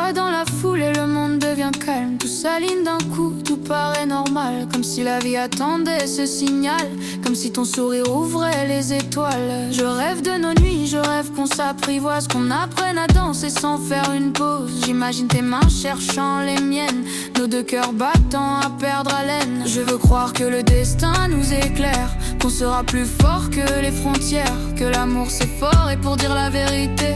voit dans la foule et le monde devient calme. Tout s'aligne d'un coup, tout paraît normal, comme si la vie attendait ce signal, comme si ton sourire ouvrait les étoiles. Je rêve de nos nuits, je rêve qu'on s'apprivoise, qu'on apprenne à danser sans faire une pause. J'imagine tes mains cherchant les miennes, nos deux cœurs battant à perdre haleine. Je veux croire que le destin nous éclaire, qu'on sera plus fort que les frontières, que l'amour c'est fort et pour dire la vérité,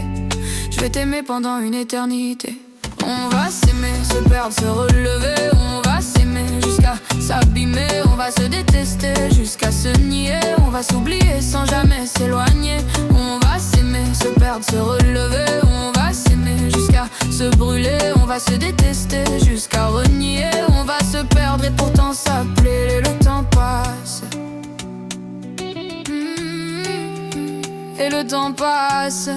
je vais t'aimer pendant une éternité. On va s'aimer, se perdre, se relever. On va s'aimer jusqu'à s'abîmer. On va se détester jusqu'à se nier. On va s'oublier sans jamais s'éloigner. On va s'aimer, se perdre, se relever. On va s'aimer jusqu'à se brûler. On va se détester jusqu'à renier. On va se perdre et pourtant s'appeler. Le temps passe. Et le temps passe.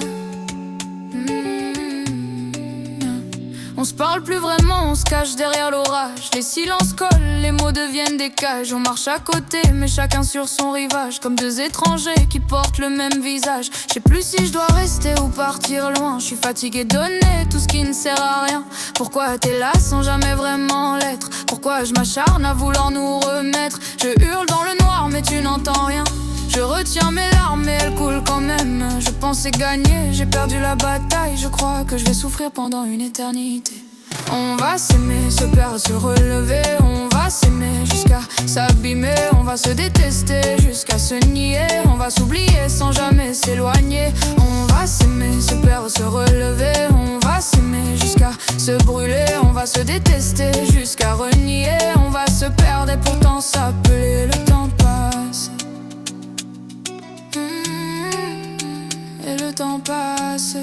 On se parle plus vraiment, on se cache derrière l'orage. Les silences collent, les mots deviennent des cages. On marche à côté, mais chacun sur son rivage, comme deux étrangers qui portent le même visage. Je sais plus si je dois rester ou partir loin. Je suis fatigué de donner tout ce qui ne sert à rien. Pourquoi t'es là sans jamais vraiment l'être? Pourquoi je m'acharne à vouloir nous remettre? Je hurle dans le noir mais tu n'entends rien. Je retiens mes larmes mais elles coulent quand même. Je pensais gagner, j'ai perdu la bataille. Je crois que je vais souffrir pendant une éternité. On va s'aimer, se perdre, se relever. On va s'aimer jusqu'à s'abîmer. On va se détester jusqu'à se nier. On va s'oublier sans jamais s'éloigner. On va s'aimer, se perdre, se relever. On va s'aimer jusqu'à se brûler. On va se détester jusqu'à renier. On va se perdre et pourtant s'appeler. Le temps passe. Et le temps passe.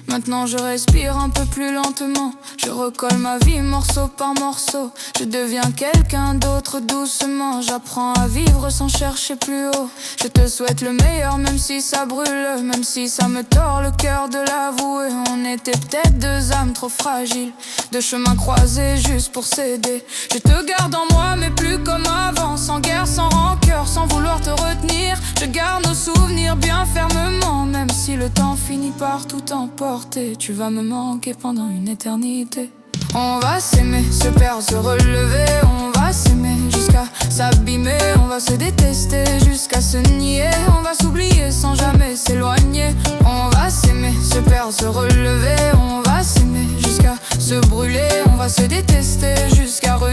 Maintenant je respire un peu plus lentement. Je recolle ma vie morceau par morceau. Je deviens quelqu'un d'autre doucement. J'apprends à vivre sans chercher plus haut. Je te souhaite le meilleur même si ça brûle, même si ça me tord le cœur de l'avouer. On était peut-être deux âmes trop fragiles, deux chemins croisés juste pour s'aider. Je te garde en moi mais plus comme avant, sans guerre, sans rancœur, sans vouloir te retenir. Je garde nos souvenirs bien fermement, même si le temps finit par tout emporter. Tu vas me manquer pendant une éternité. On va s'aimer, se perdre, se relever. On va s'aimer jusqu'à s'abîmer. On va se détester jusqu'à se nier. On va s'oublier sans jamais s'éloigner. On va s'aimer, se perdre, se relever. On va s'aimer jusqu'à se brûler. On va se détester jusqu'à renier.